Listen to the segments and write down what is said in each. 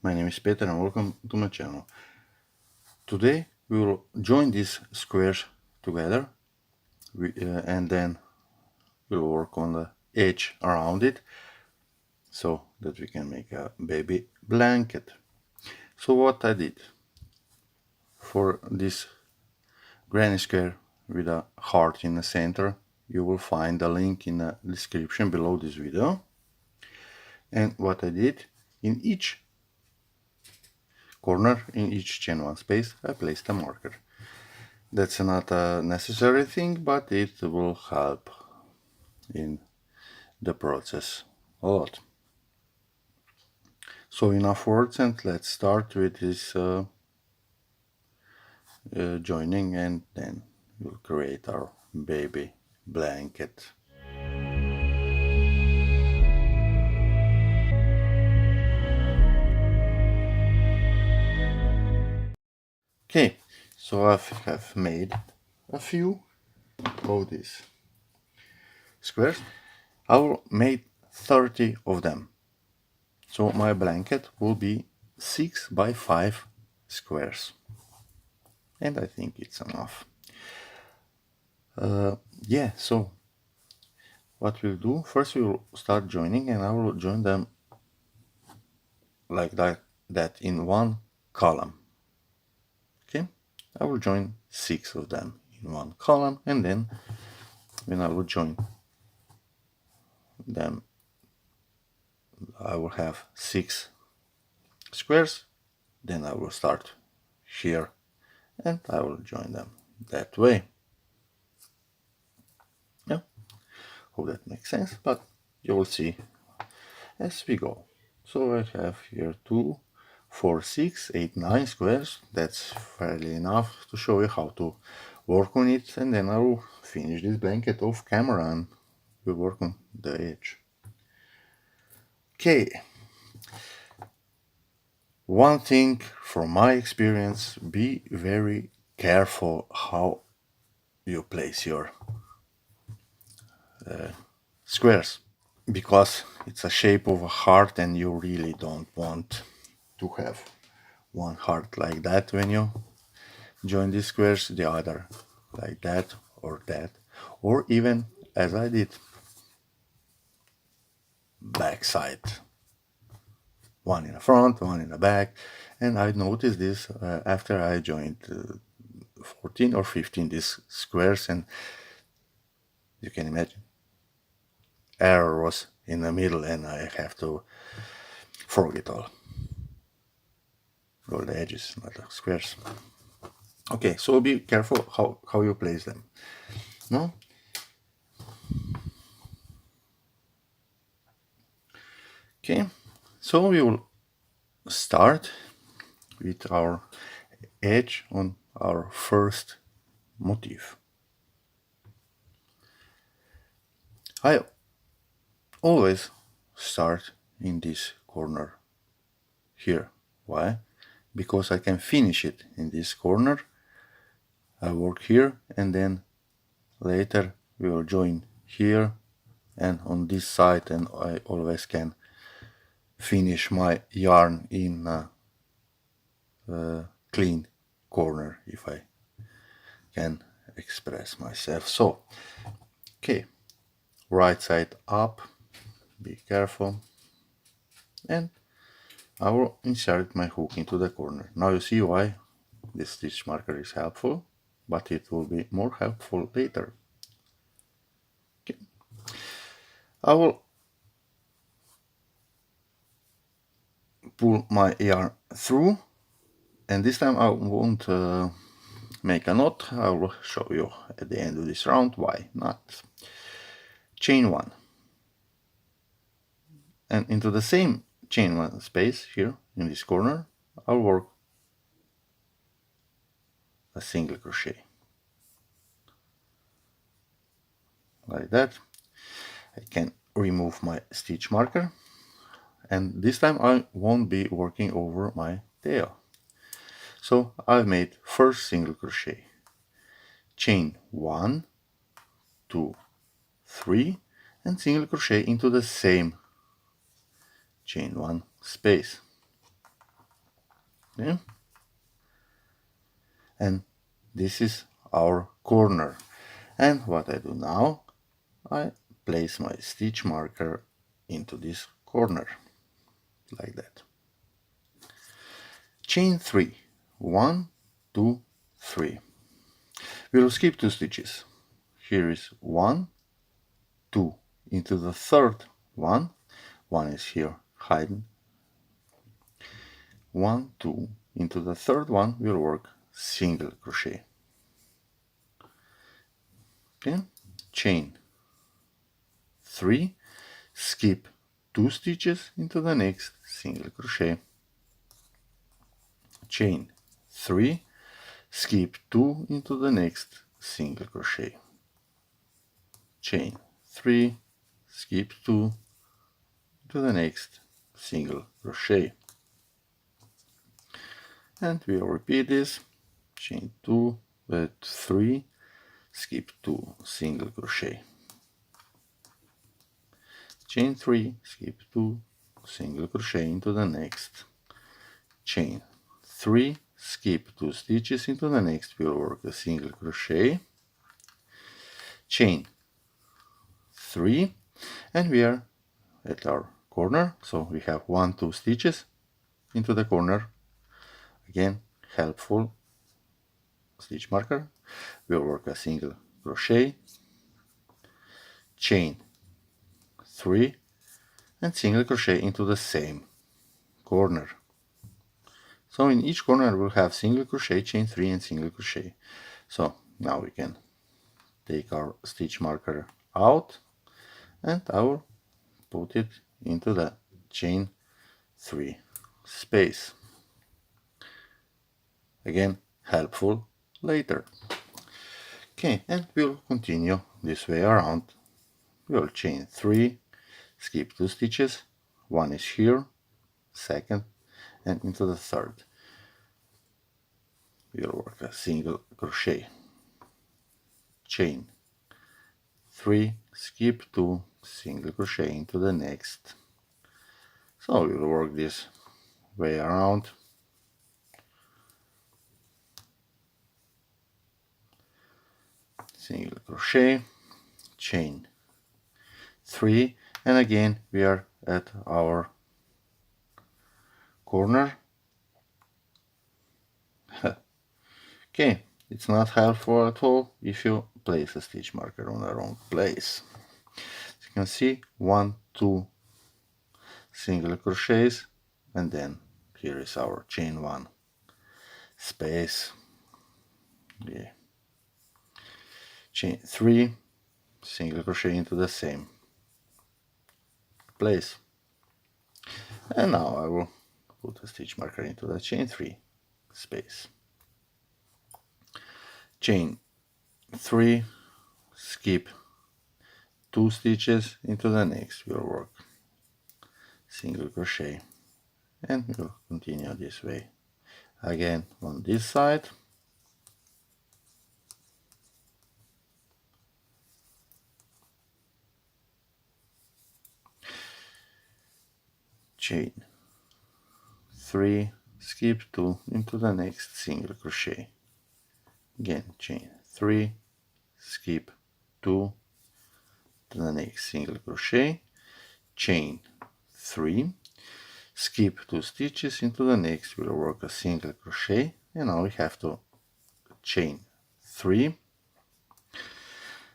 My name is Peter and welcome to my channel. Today we will join these squares together and then we'll work on the edge around it so that we can make a baby blanket. So what I did for this granny square with a heart in the center, you will find the link in the description below this video. And what I did, in each corner, in each chain 1 space, I placed a marker. That's not a necessary thing, but it will help in the process a lot. So enough words, and let's start with this joining, and then we'll create our baby blanket. Okay, so I have made a few of these squares. I will make 30 of them. So my blanket will be 6 by 5 squares. And I think it's enough. Yeah, so what we'll do, first we'll start joining, and I will join them like that in one column. Okay, I will join 6 of them in one column, and then when I will join them, I will have 6 squares. Then I will start here and I will join them that way. Yeah, hope that makes sense, but you will see as we go. So I have here 2, 4, 6, 8, 9 squares. That's fairly enough to show you how to work on it, and then I will finish this blanket off camera and we'll work on the edge. Okay, one thing from my experience, be very careful how you place your squares, because it's a shape of a heart and you really don't want to have one heart like that when you join these squares, the other like that, or even as I did back side, one in the front, one in the back. And I noticed this after I joined 14 or 15 these squares, and you can imagine error was in the middle and I have to forget all the edges, not the squares. Okay, so be careful how you place them. No? Okay, so we will start with our edge on our first motif. I always start in this corner here. Why? Because I can finish it in this corner. I work here and then later we will join here and on this side, and I always can finish my yarn in a clean corner if I can express myself. So, okay, right side up, be careful, and I will insert my hook into the corner. Now you see why this stitch marker is helpful, but it will be more helpful later. Okay. I will pull my yarn through, and this time I won't make a knot. I will show you at the end of this round why not. Chain 1, and into the same chain 1 space here in this corner I'll work a single crochet like that. I can remove my stitch marker, and this time I won't be working over my tail. So I've made first single crochet, chain 1, 2, 3, and single crochet into the same chain 1 space. Okay? And this is our corner. And what I do now, I place my stitch marker into this corner, like that. Chain 3, 1, 2, 3. We will skip 2 stitches. Here is 1, 2, into the third one. One is here hidden. 1, 2, into the third one we'll work single crochet. Okay, chain 3, skip 2 stitches into the next single crochet. Chain 3, skip 2 into the next single crochet. Chain 3, skip 2 to the next single crochet. And we'll repeat this. Chain 2, 3, skip 2 single crochet. Chain 3, skip 2 single crochet into the next. Chain 3, skip 2 stitches into the next, we'll work a single crochet. Chain 3, and we are at our corner, so we have 1, 2 stitches into the corner. Again, helpful stitch marker. We'll work a single crochet, chain 3, and single crochet into the same corner. So in each corner we'll have single crochet, chain 3, and single crochet. So now we can take our stitch marker out, and I will put it into the chain 3 space. Again, helpful later. Okay, and we'll continue this way around. We'll chain 3, skip 2 stitches, one is here, second, and into the third. We'll work a single crochet, chain 3, skip 2, single crochet into the next. So we'll work this way around. Single crochet, chain 3, and again we are at our corner. Okay, it's not helpful at all if you place a stitch marker on the wrong place. As you can see, 1, 2 single crochets, and then here is our chain 1 space. Yeah. Chain 3, single crochet into the same place. And now I will put a stitch marker into the chain 3 space. Chain 3, skip 2 stitches into the next, we'll work single crochet, and we'll continue this way. Again on this side. Chain 3, skip 2 into the next single crochet. Again, chain 3, skip 2 to the next single crochet, chain 3, skip 2 stitches into the next, we'll work a single crochet, and now we have to chain 3,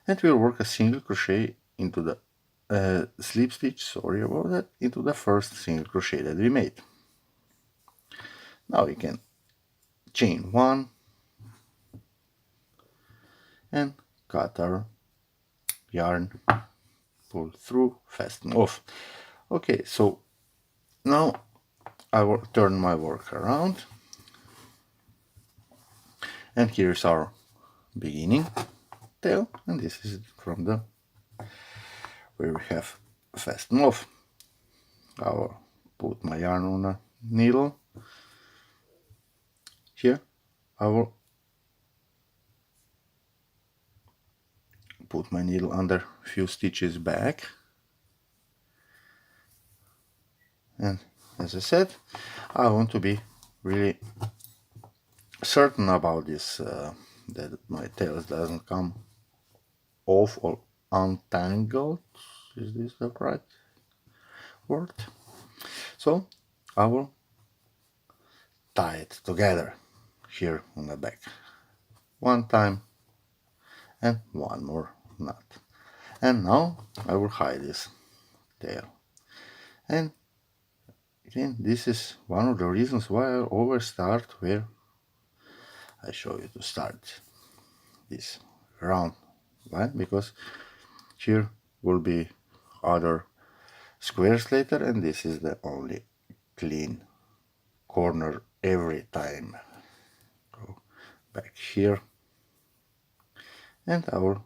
and we'll work a single crochet into the slip stitch, sorry about that, into the first single crochet that we made. Now we can chain 1 and cut our yarn, pull through, fasten off. Okay, so now I will turn my work around, and here's our beginning tail, and this is from the where we have fasten off. I will put my yarn on a needle. Here I will put my needle under a few stitches back, and as I said, I want to be really certain about this, that my tails doesn't come off or untangled. Is this the right word? So I will tie it together here on the back. One time and one more knot. And now I will hide this tail. And again, this is one of the reasons why I always start where I show you to start this round line, because here will be other squares later, and this is the only clean corner every time. Go back here, and I will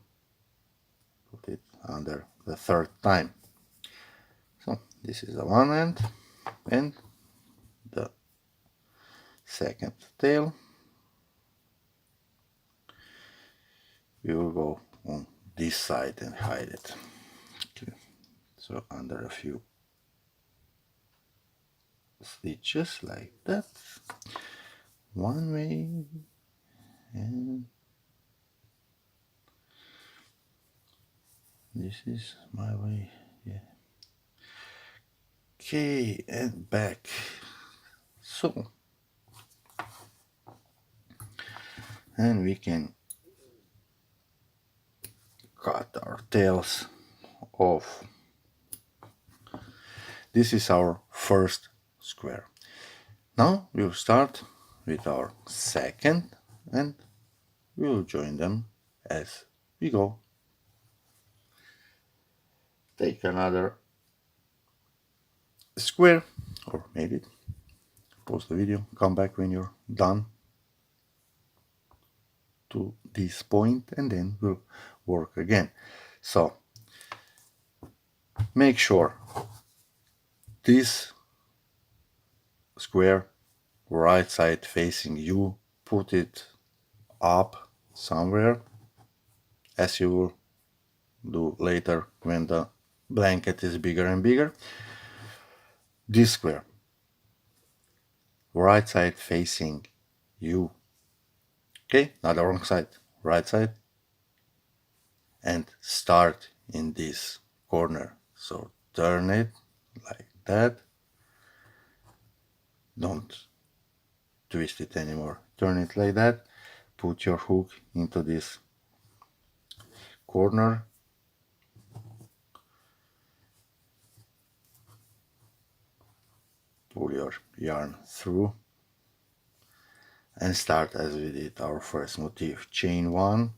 put it under the third time. So this is the one end, and the second tail. We will go on this side and hide it. Okay. So under a few stitches like that, one way, and this is my way, yeah. Okay, and back. So, and we can cut our tails off. This is our first square. Now we'll start with our second, and we'll join them as we go. Take another square, or made it, pause the video, come back when you're done to this point, and then we'll work again. So make sure this square right side facing you, put it up somewhere, as you will do later when the blanket is bigger and bigger. This square right side facing you, okay, not the wrong side, right side, and start in this corner. So turn it like that, don't twist it anymore, turn it like that, put your hook into this corner, pull your yarn through, and start as we did our first motif. Chain one,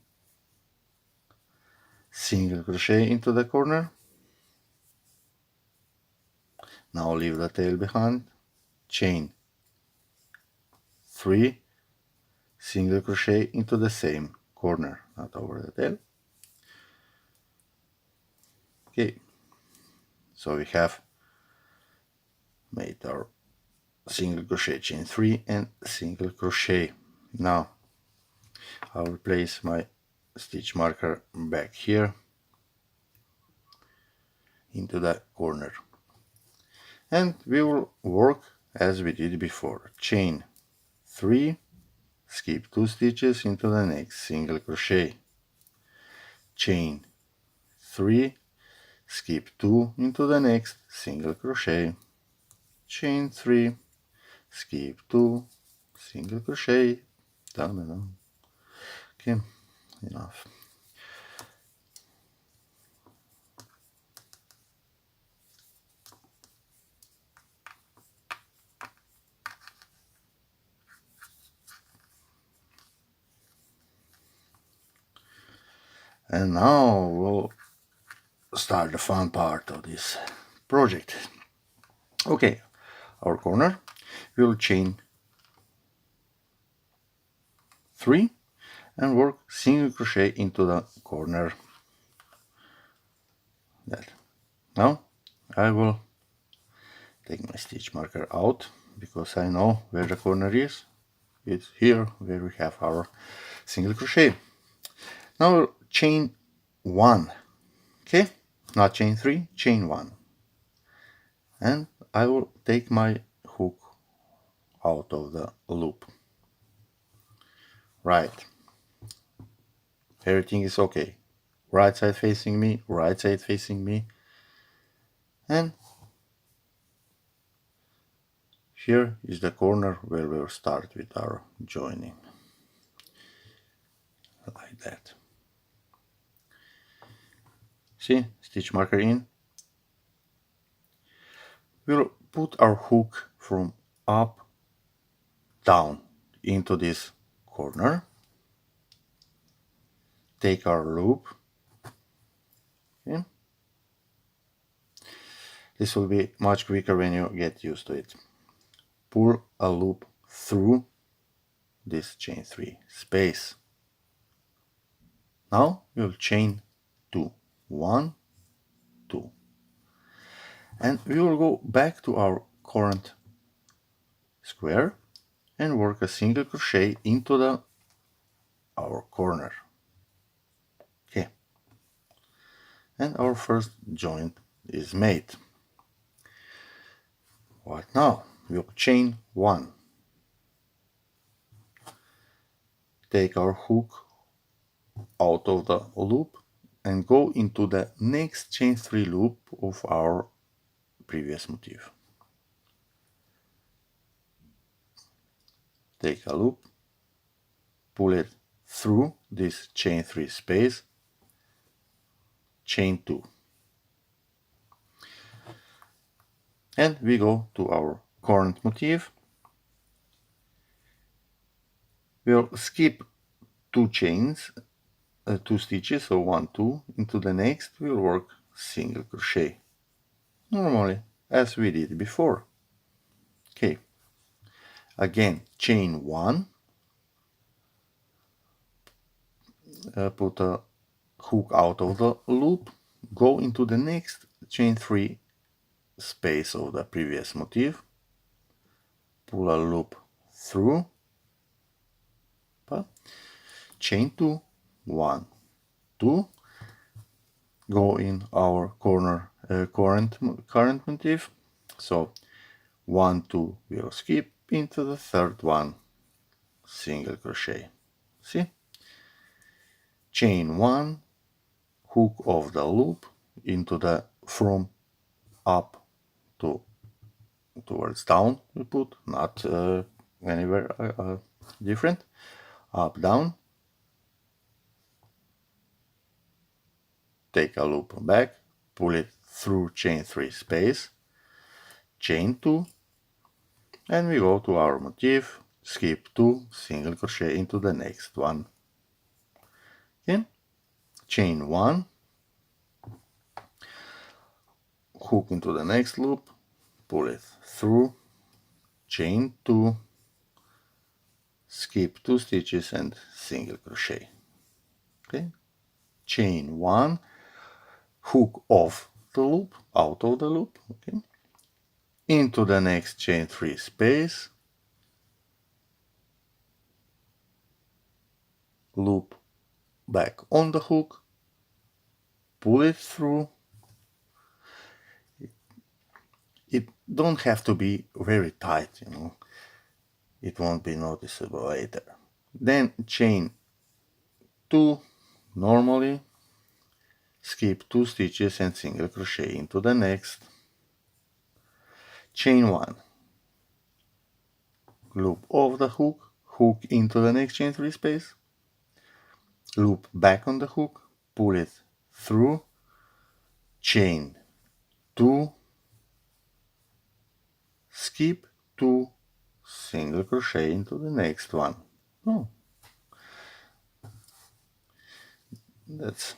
single crochet into the corner. Now leave the tail behind, chain 3, single crochet into the same corner, not over the tail. Okay, so we have made our single crochet, chain 3 and single crochet. Now I will place my stitch marker back here into the corner, and we will work as we did before. Chain 3, skip 2 stitches into the next single crochet, chain 3, skip 2 into the next single crochet, chain 3, skip 2, single crochet, down and down. Okay, enough. And now we'll start the fun part of this project. Okay, our corner, we'll chain 3 and work single crochet into the corner. That. Now I will take my stitch marker out, because I know where the corner is. It's here where we have our single crochet. Now we'll chain 1, okay, not chain 3, chain 1, and I will take my hook out of the loop. Right, everything is okay. Right side facing me, right side facing me, and here is the corner where we'll start with our joining, like that. See, stitch marker in. We'll put our hook from up, down into this corner. Take our loop. Okay. This will be much quicker when you get used to it. Pull a loop through this chain 3 space. Now we'll chain 2. 1, 2. And we will go back to our current square and work a single crochet into our corner. Okay. And our first joint is made. What now? We'll chain 1. Take our hook out of the loop and go into the next chain 3 loop of our previous motif. Take a loop, pull it through this chain 3 space, chain 2. And we go to our current motif. We'll skip 2 chains, 2 stitches, so 1, 2, into the next we'll work single crochet, normally as we did before. Okay, again chain 1, put a hook out of the loop, go into the next chain 3 space of the previous motif, pull a loop through, chain 2, 1, 2, go in our current motif, so 1, 2 we'll skip into the third one, single crochet. See, chain 1, hook of the loop into the from up to towards down, we put, not anywhere different, up, down, take a loop back, pull it through chain 3 space, chain 2, and we go to our motif, skip 2, single crochet into the next one. Okay, chain 1, hook into the next loop, pull it through, chain 2, skip 2 stitches and single crochet. Okay, chain 1, hook off the loop, out of the loop, okay, into the next chain 3 space, loop back on the hook, pull it through. It don't have to be very tight, you know, it won't be noticeable later. Then chain 2 normally, skip 2 stitches and single crochet into the next, chain 1, loop off the hook, hook into the next chain 3 space, loop back on the hook, pull it through, chain 2, skip 2, single crochet into the next one. Oh, that's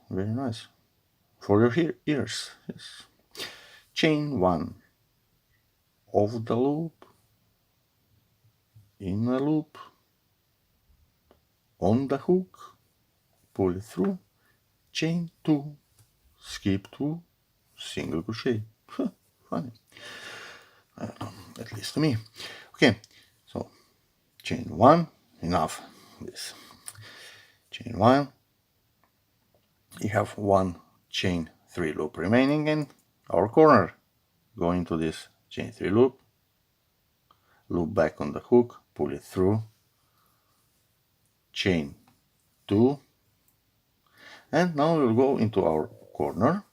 very nice for your ears. Yes. Chain 1, off the loop, in a loop, on the hook, pull it through, chain 2, skip 2, single crochet. Funny, at least to me. Okay, so chain 1, enough this. Chain 1, you have 1 chain 3 loop remaining in our corner. Go into this chain 3 loop, loop back on the hook, pull it through, chain 2, and now we'll go into our corner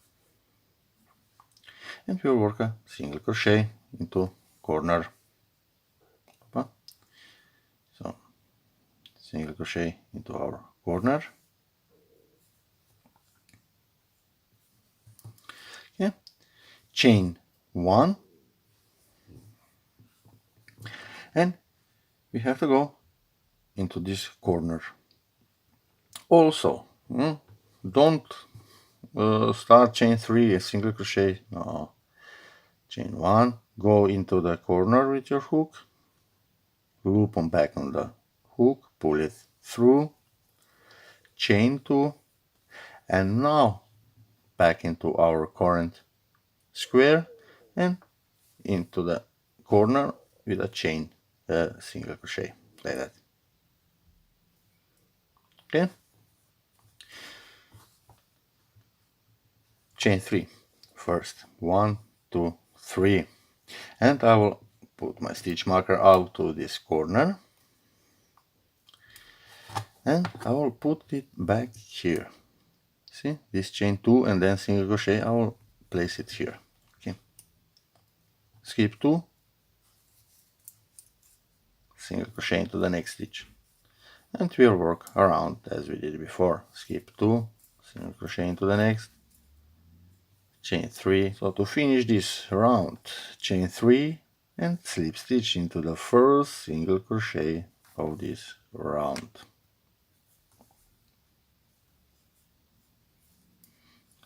and we'll work a single crochet into corner. So single crochet into our corner. Okay, chain 1, and we have to go into this corner. Also, don't start chain 3 a single crochet. No, chain 1, go into the corner with your hook, loop on back on the hook, pull it through, chain 2, and now back into our current square and into the corner with a chain single crochet like that. Okay, chain 3 first, 1, 2, 3, and I will put my stitch marker out to this corner and I will put it back here. See, this chain 2 and then single crochet, I will place it here. Okay, skip 2, single crochet into the next stitch, and we'll work around as we did before. Skip 2, single crochet into the next, chain 3. So to finish this round, chain 3 and slip stitch into the first single crochet of this round.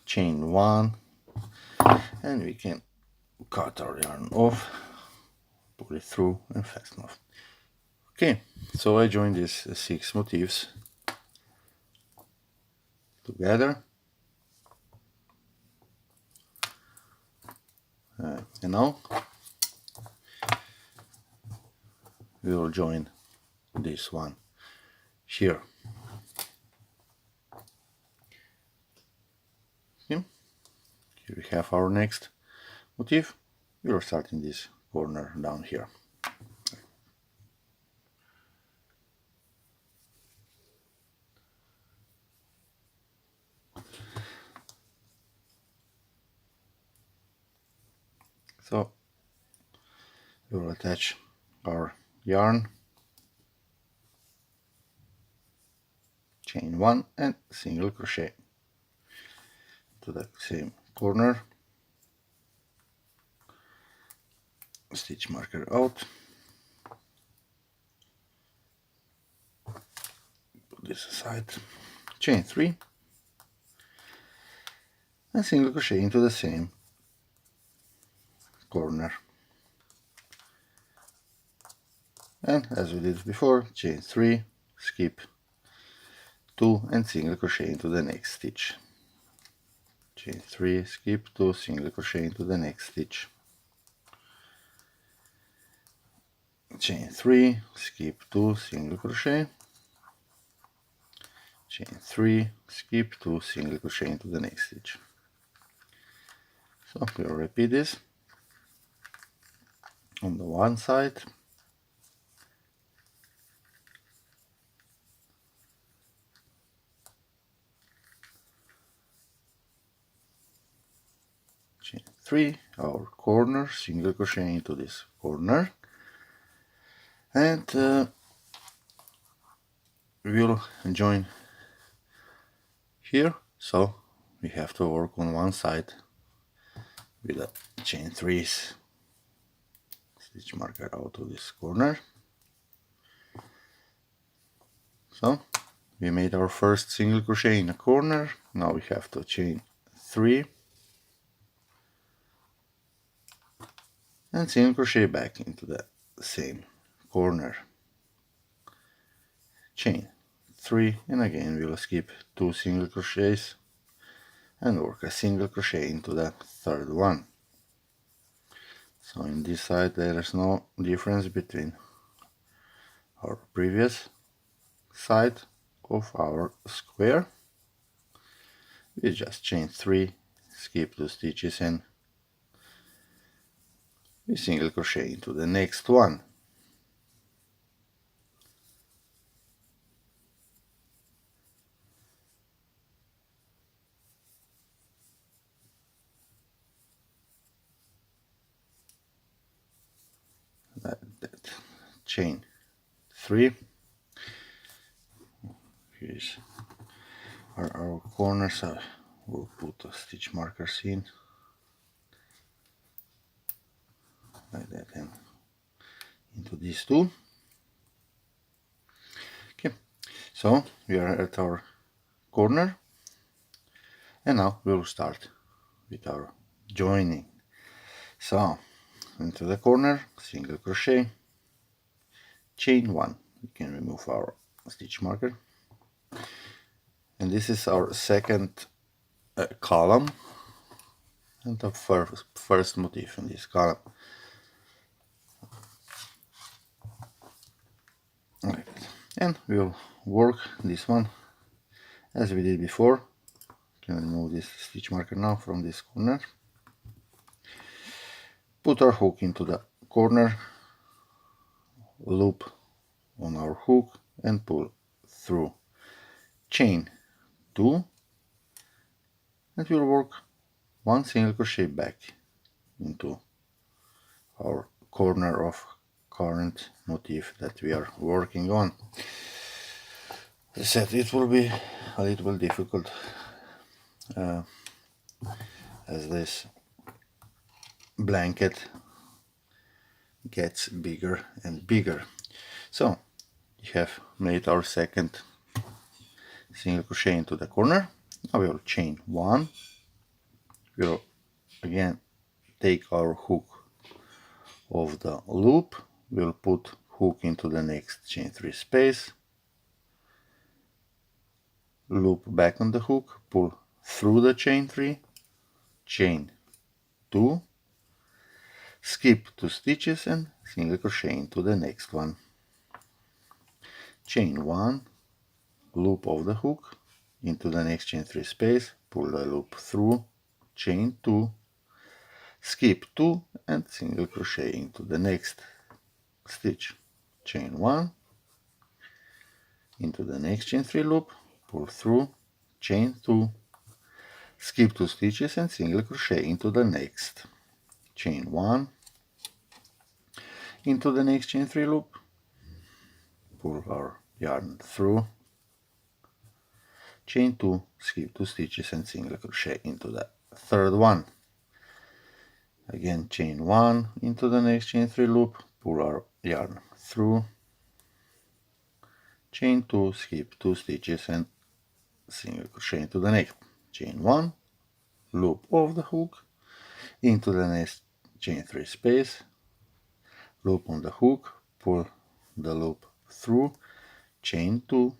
Chain 1, and we can cut our yarn off, pull it through and fasten off. Okay, so I joined these 6 motifs together, and now we will join this one here. Okay. Here we have our next motif. We are starting this corner down here. So we will attach our yarn, chain 1 and single crochet to the same corner, stitch marker out, put this aside, chain 3 and single crochet into the same corner, and as we did before, chain 3, skip 2 and single crochet into the next stitch, chain 3, skip 2, single crochet into the next stitch, chain 3, skip 2, single crochet, chain 3, skip 2, single crochet into the next stitch. So we'll repeat this on the one side, chain 3, our corner, single crochet into this corner, and we'll join here. So we have to work on one side with a chain 3s, stitch marker out to this corner. So we made our first single crochet in a corner. Now we have to chain 3 and single crochet back into the same corner, chain 3, and again we'll skip 2 single crochets and work a single crochet into the third one. So in this side there is no difference between our previous side of our square. We just chain 3, skip 2 stitches and we single crochet into the next one. chain 3. Here's our corners. We'll put stitch markers in like that and into these two. Okay, so we are at our corner, and now we'll start with our joining. So into the corner, single crochet, chain 1. We can remove our stitch marker, and this is our second column and the first motif in this column. Like that. And we'll work this one as we did before. Can remove this stitch marker now from this corner. Put our hook into the corner, loop on our hook and pull through. Chain 2, and we'll work 1 single crochet back into our corner of current motif that we are working on. As I said, it will be a little bit difficult as this blanket gets bigger and bigger. So we have made our second single crochet into the corner. Now we will chain 1. We'll again take our hook of the loop. We'll put hook into the next chain 3 space, loop back on the hook, pull through the chain 3, chain 2, skip 2 stitches and single crochet into the next one. Chain 1, loop of the hook into the next chain 3 space, pull the loop through, chain 2, skip 2 and single crochet into the next stitch. Chain 1 into the next chain 3 loop, pull through, chain 2, skip 2 stitches and single crochet into the next. Chain 1 into the next chain 3 loop, pull our yarn through, chain 2, skip 2 stitches and single crochet into the third one. Again chain 1 into the next chain 3 loop, pull our yarn through, chain 2, skip 2 stitches and single crochet into the next. Chain 1, loop of the hook into the next chain 3 space, loop on the hook, pull the loop through, chain 2,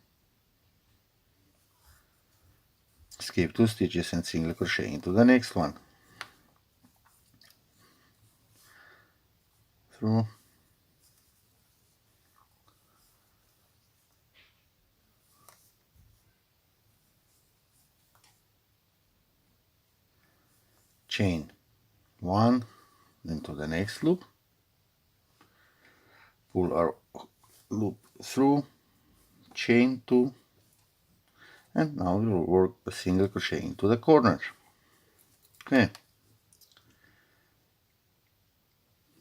skip 2 stitches and single crochet into the next one. Through, chain 1 into the next loop, pull our loop through, chain 2, and now we will work a single crochet into the corner. Okay,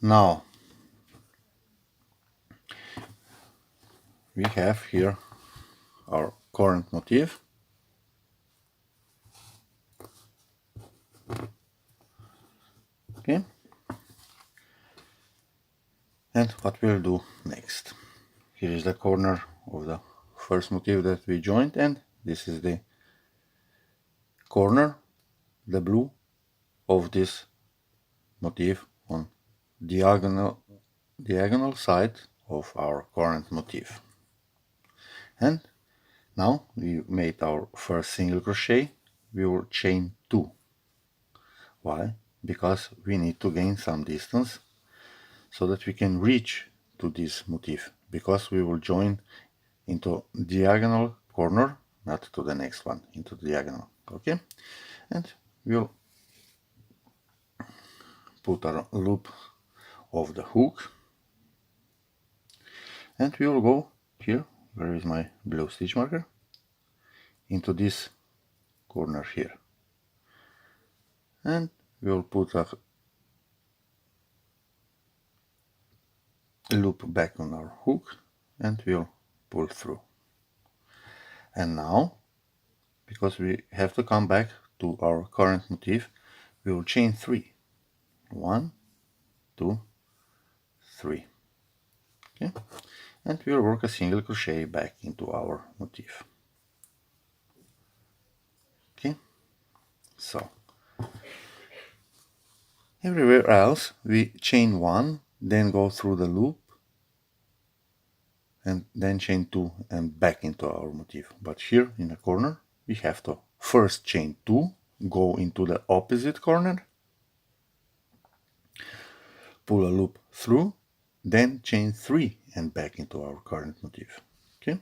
now we have here our current motif. Okay, and what we'll do next, here is the corner of the first motif that we joined, and this is the corner, the blue of this motif on diagonal side of our current motif. And now we made our first single crochet, we will chain 2. Why? Because we need to gain some distance so that we can reach to this motif, because we will join into diagonal corner, not to the next one, into the diagonal. Okay, and we'll put our loop of the hook, and we will go here, where is my blue stitch marker, into this corner here, and we will put a loop back on our hook and we'll pull through. And now, because we have to come back to our current motif, we will chain 3. 1, 2, 3. Okay, and we'll work a single crochet back into our motif. Okay, so everywhere else we chain 1, then go through the loop, and then chain 2 and back into our motif. But here in the corner we have to first chain 2, go into the opposite corner, pull a loop through, then chain 3 and back into our current motif. Okay,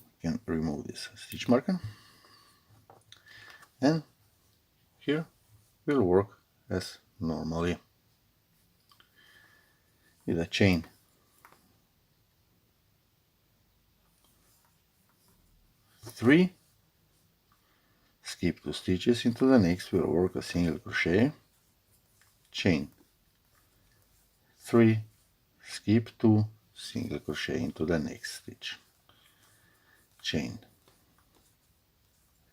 you can remove this stitch marker, and here will work as normally with a chain 3, skip 2 stitches into the next, we'll work a single crochet, chain 3, skip 2, single crochet into the next stitch, chain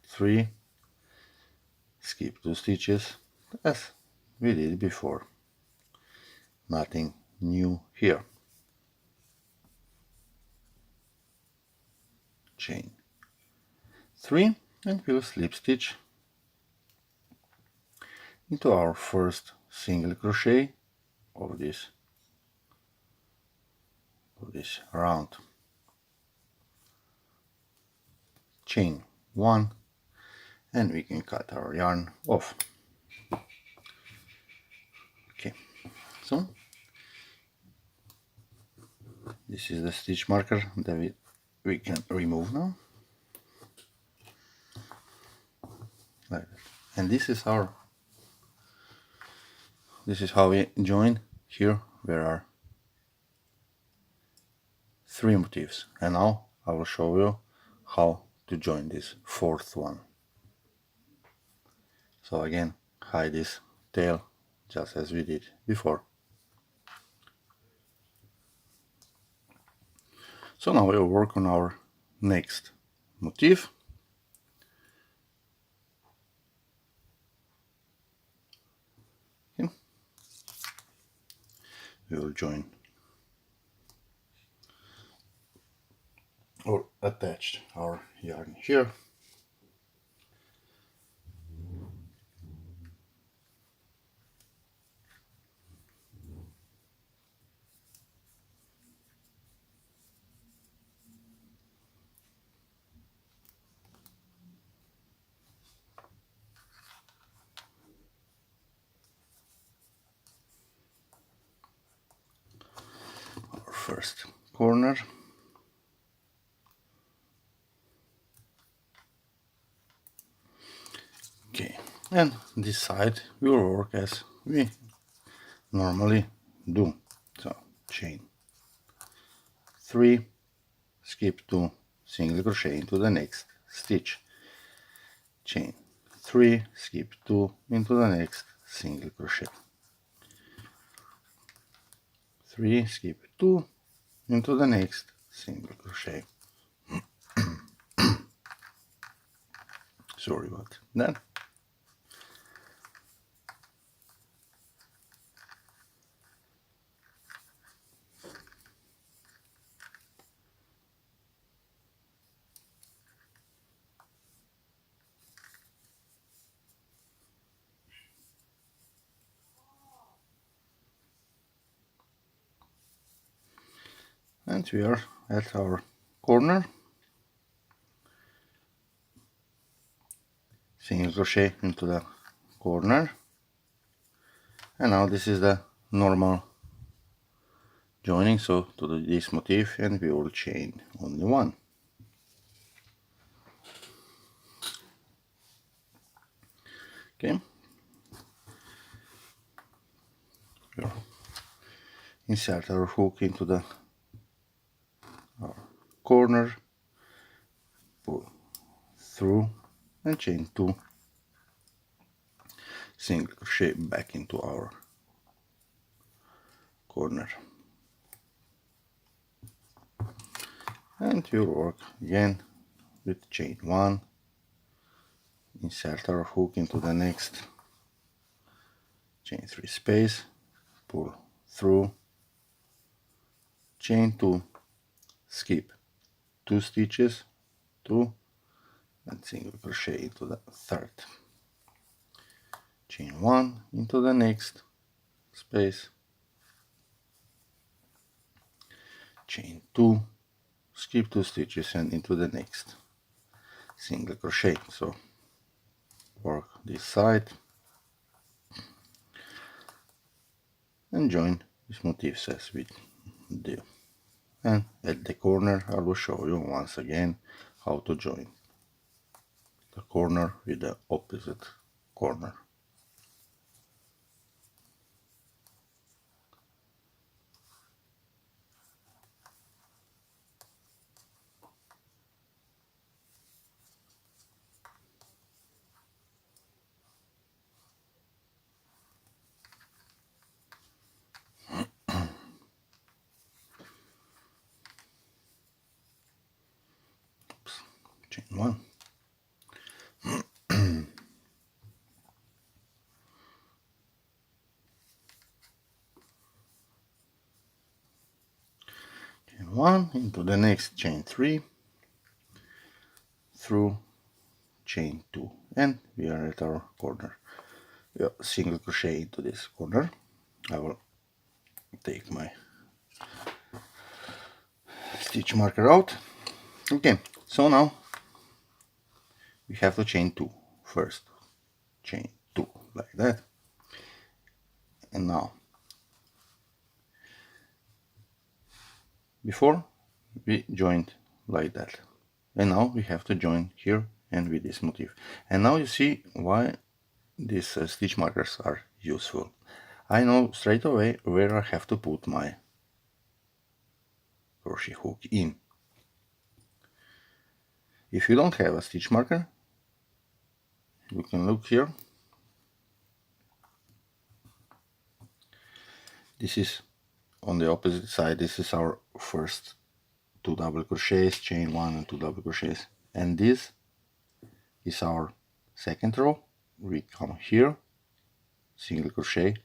3, skip 2 stitches as we did before, nothing new here, chain 3, and we'll slip stitch into our first single crochet of this round, chain 1, and we can cut our yarn off. Okay, so this is the stitch marker that we can remove now, like that. And this is how we join. Here there are 3 motifs, and now I will show you how to join this 4th one. So again, hide this tail just as we did before. So now we'll work on our next motif. Okay. We will join or attach our yarn here. Our first corner. Okay, and this side will work as we normally do. So chain 3, skip 2, single crochet into the next stitch, chain 3, skip 2 into the next single crochet, 3, skip 2 into the next single crochet. Sorry about that. And we are at our corner, single crochet into the corner, and now this is the normal joining, so to do this motif, and we will chain only 1. Okay, we'll insert our hook into our corner, pull through and chain 2, single crochet back into our corner. And we'll work again with chain 1, insert our hook into the next, chain 3 space, pull through, chain 2, skip 2 stitches, 2, and single crochet into the third, chain 1 into the next space, chain 2, skip 2 stitches and into the next, single crochet. So work this side and join these motifs as we do. And at the corner I will show you once again how to join the corner with the opposite corner. Oops. Chain 1, chain 1 into the next, chain 3, through, chain 2, and we are at our corner. Single crochet into this corner. I will take my stitch marker out. Okay, so now we have to chain 2 first. Chain 2 like that. And now, before we joined like that, and now we have to join here and with this motif. And now you see why these stitch markers are useful. I know straight away where I have to put my crochet hook in. If you don't have a stitch marker, you can look here. This is on the opposite side. This is our first 2 double crochets, chain 1 and 2 double crochets, and this is our second row. We come here, single crochet,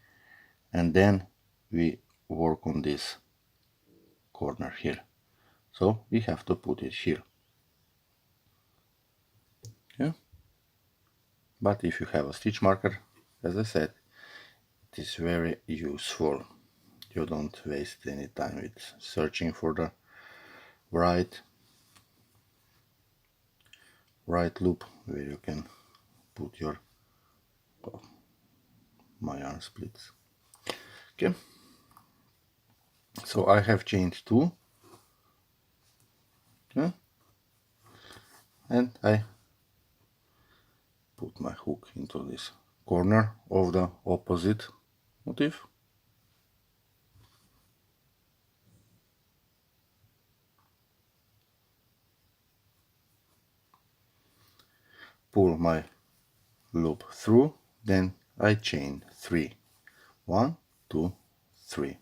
and then we work on this corner here. So we have to put it here. Yeah. But if you have a stitch marker, as I said, it is very useful. You don't waste any time with searching for the right loop where you can put your, oh, my yarn splits. Okay, so I have chained 2, okay, and I put my hook into this corner of the opposite motif. Pull my loop through, then I chain 3, 1, 2, 3,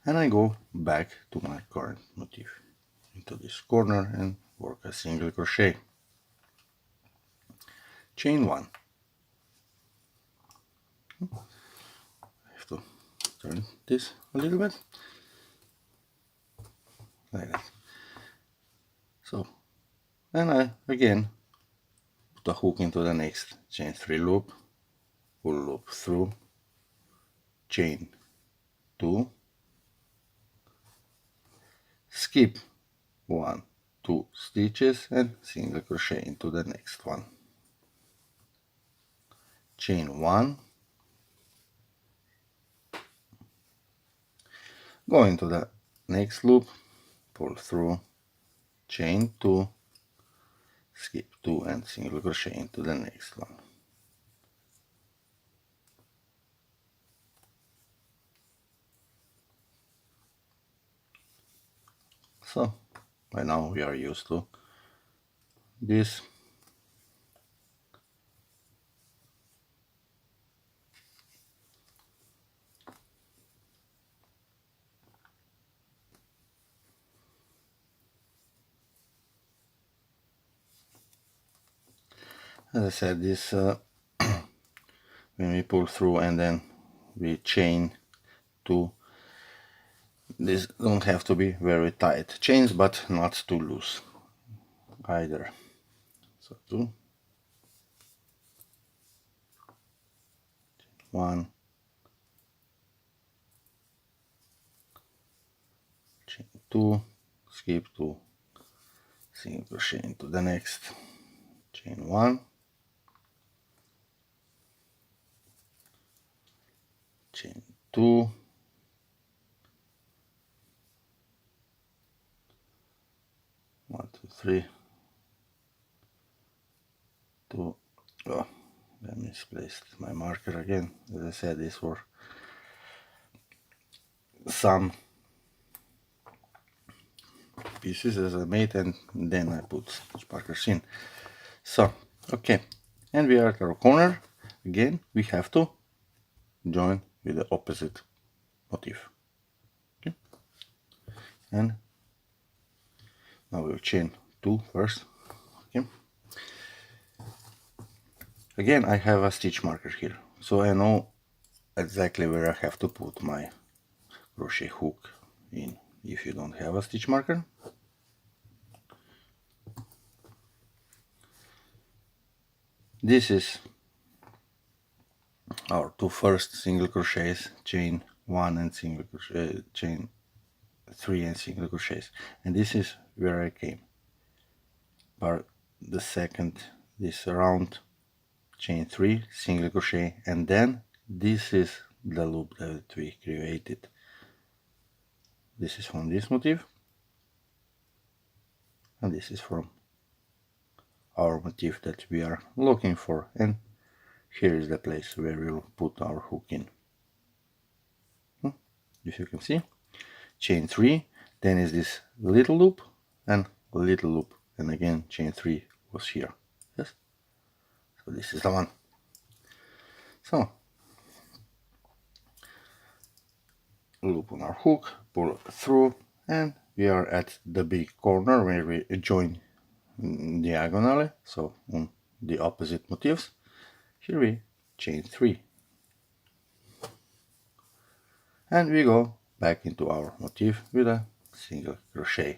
and I go back to my current motif into this corner and work a single crochet, chain 1. I have to turn this a little bit like that. So, and I again put the hook into the next, chain 3 loop, pull loop through, chain 2, skip 1, 2 stitches and single crochet into the next one, chain 1, go into the next loop, pull through, chain 2, skip 2 and single crochet into the next one. So by now we are used to this. As I said, this when we pull through and then we chain two, these don't have to be very tight chains, but not too loose either. So 2, 1, chain 2, skip 2, single crochet into the next, chain 1, chain 2, 1, 2, 3, 2. Oh, I misplaced my marker again. As I said, these were some pieces as I made, and then I put stitch markers in. So, okay, and we are at our corner. Again, we have to join with the opposite motif. Okay, and now we'll chain 2 first. Okay, again, I have a stitch marker here, so I know exactly where I have to put my crochet hook in. If you don't have a stitch marker, this is our 2 first single crochets, chain 1 and single crochet, chain 3 and single crochets, and this is where I came. But the second, this round, chain 3, single crochet, and then this is the loop that we created. This is from this motif, and this is from our motif that we are looking for, and here is the place where we'll put our hook in. If you can see, chain 3, then is this little loop and little loop, and again chain 3 was here. Yes, so this is the one. So loop on our hook, pull through, and we are at the big corner where we join diagonally, so on the opposite motifs. Here we chain 3, and we go back into our motif with a single crochet,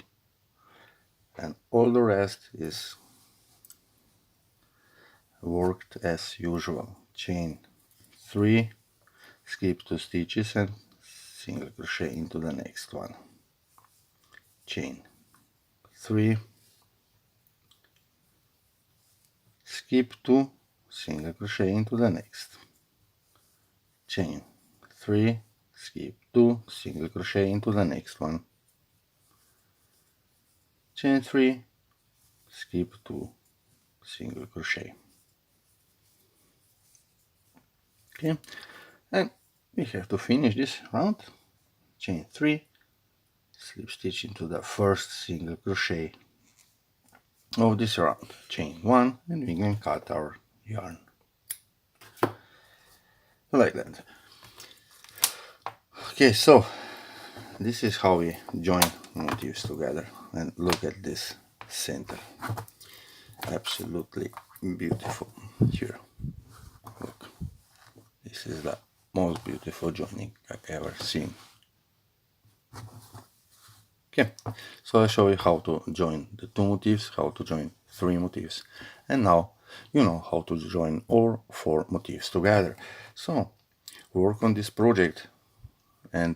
and all the rest is worked as usual. Chain 3, skip 2 stitches and single crochet into the next one, chain 3, skip 2, single crochet into the next, chain 3, skip 2, single crochet into the next one, chain 3, skip 2, single crochet. Okay, and we have to finish this round. Chain 3, slip stitch into the first single crochet of this round, chain 1, and we can cut our yarn like that. Okay, so this is how we join motifs together, and look at this center, absolutely beautiful. Here, look, this is the most beautiful joining I've ever seen. Okay, so I show you how to join the 2 motifs, how to join 3 motifs, and now you know how to join all 4 motifs together. So work on this project and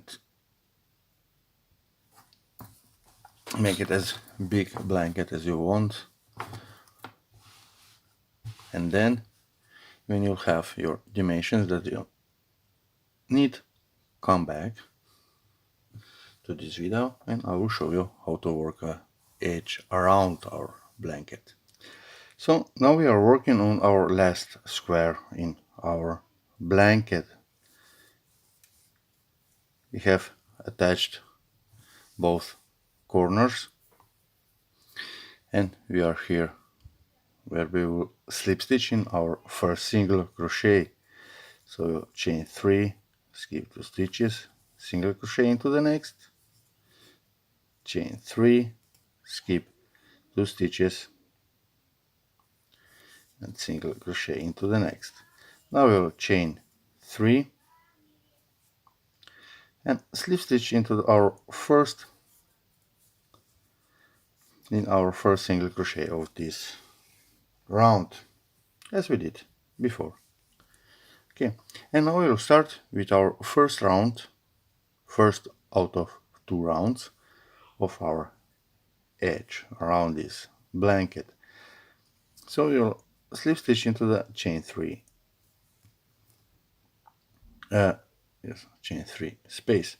make it as big a blanket as you want, and then when you have your dimensions that you need, come back to this video and I will show you how to work a edge around our blanket. So now we are working on our last square in our blanket. We have attached both corners, and we are here where we will slip stitch in our first single crochet. So chain 3, skip 2 stitches, single crochet into the next, chain 3, skip 2 stitches, and single crochet into the next. Now we'll chain 3 and slip stitch into our first single crochet of this round, as we did before. Okay, and now we'll start with our first round, first out of 2 rounds of our edge around this blanket. So you'll slip stitch into the chain 3, chain 3 space,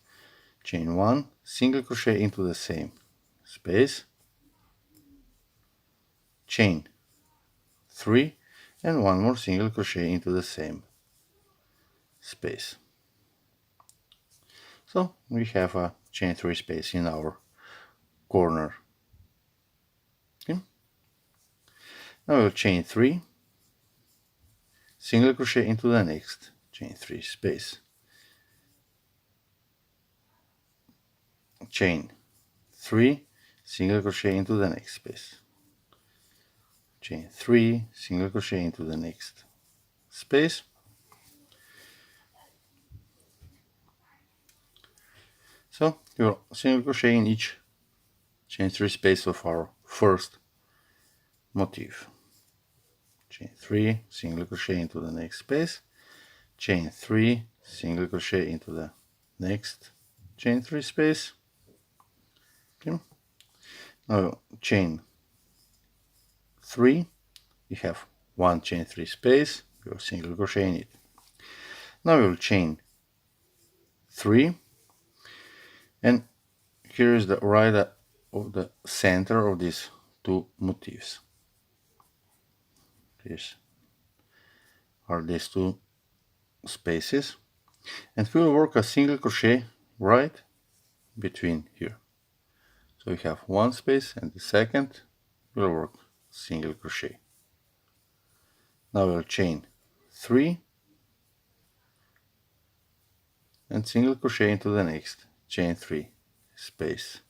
chain 1, single crochet into the same space, chain 3, and 1 more single crochet into the same space. So we have a chain 3 space in our corner. Okay. Now we'll chain 3, single crochet into the next chain 3 space, chain 3, single crochet into the next space, chain 3, single crochet into the next space, so you'll single crochet in each chain 3 space of our first motif, chain 3, single crochet into the next space, chain 3, single crochet into the next chain 3 space. Okay. Now chain 3, we have 1 chain 3 space, we'll single crochet in it. Now we'll chain 3, and here is the right of the center of these 2 motifs. These are these 2 spaces, and we'll work a single crochet right between here. So we have 1 space, and the second we'll work single crochet. Now we'll chain 3 and single crochet into the next chain 3 space.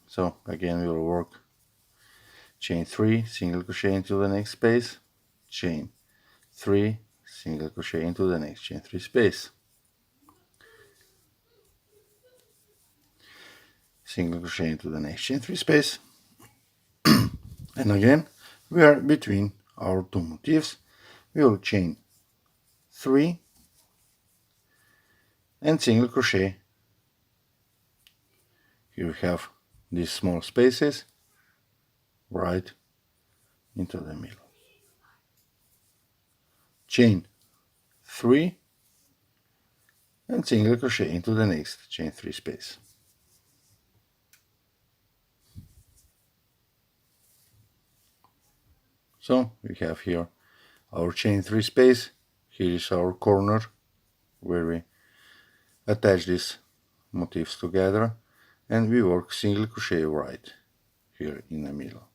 So again we will work chain 3, single crochet into the next space, chain 3, single crochet into the next chain 3 space, single crochet into the next chain 3 space, and again we are between our 2 motifs. We will chain 3 and single crochet. Here we have these small spaces right into the middle. Chain 3 and single crochet into the next chain 3 space. So we have here our chain 3 space. Here is our corner where we attach these motifs together, and we work single crochet right here in the middle.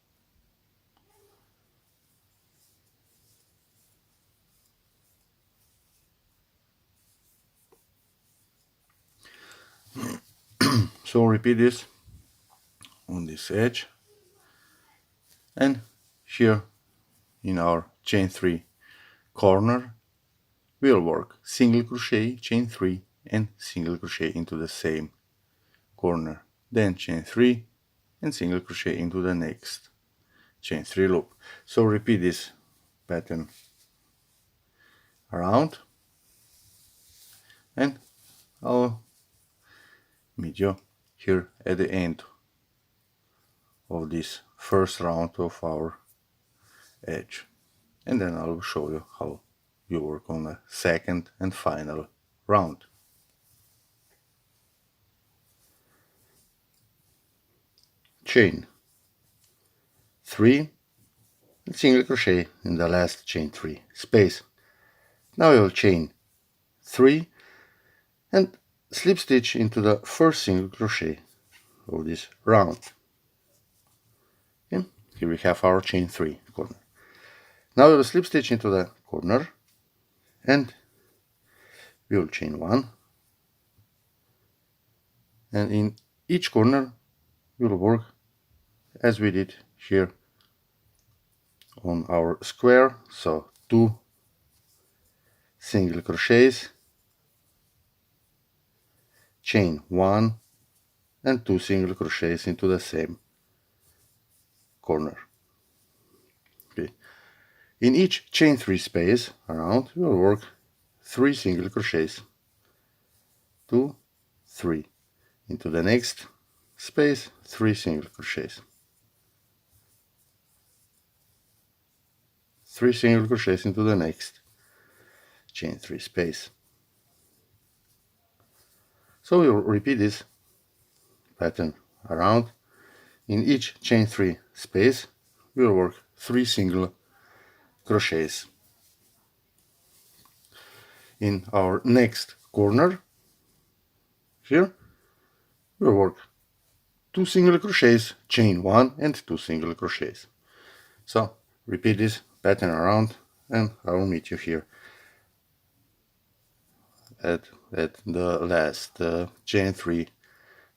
So repeat this on this edge, and here in our chain 3 corner we'll work single crochet, chain 3, and single crochet into the same corner, then chain 3 and single crochet into the next chain 3 loop. So repeat this pattern around, and I'll meet you here at the end of this first round of our edge, and then I'll show you how you work on the second and final round. Chain 3 and single crochet in the last chain 3 space. Now you'll chain 3 and slip stitch into the first single crochet of this round. Okay. Here we have our chain 3 corner. Now we'll slip stitch into the corner, and we'll chain 1, and in each corner we'll work as we did here on our square. So 2 single crochets, chain 1 and 2 single crochets into the same corner. Okay. In each chain 3 space around we will work 3 single crochets, 2, 3, into the next space 3 single crochets, 3 single crochets into the next chain 3 space. So we will repeat this pattern around. In each chain 3 space we will work 3 single crochets. In our next corner here we will work 2 single crochets, chain 1 and 2 single crochets. So repeat this pattern around and I will meet you here at the last chain 3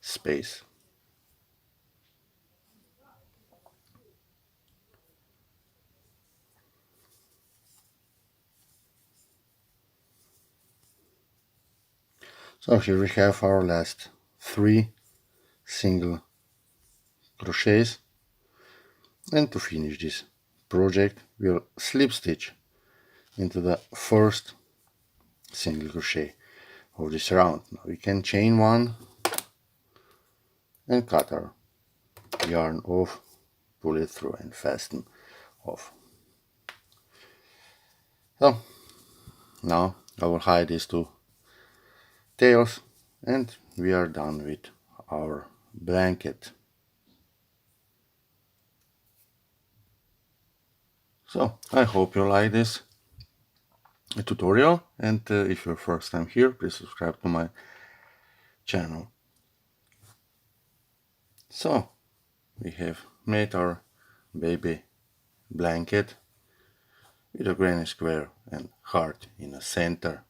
space. So here we have our last 3 single crochets, and to finish this project we'll slip stitch into the first single crochet of this round. Now we can chain 1 and cut our yarn off, pull it through and fasten off. So now I will hide these 2 tails and we are done with our blanket. So I hope you like this tutorial, and if you're first time here, please subscribe to my channel. So we have made our baby blanket with a granny square and heart in the center.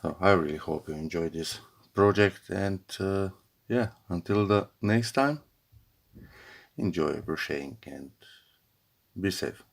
So I really hope you enjoyed this project, and yeah, until the next time, enjoy crocheting and be safe.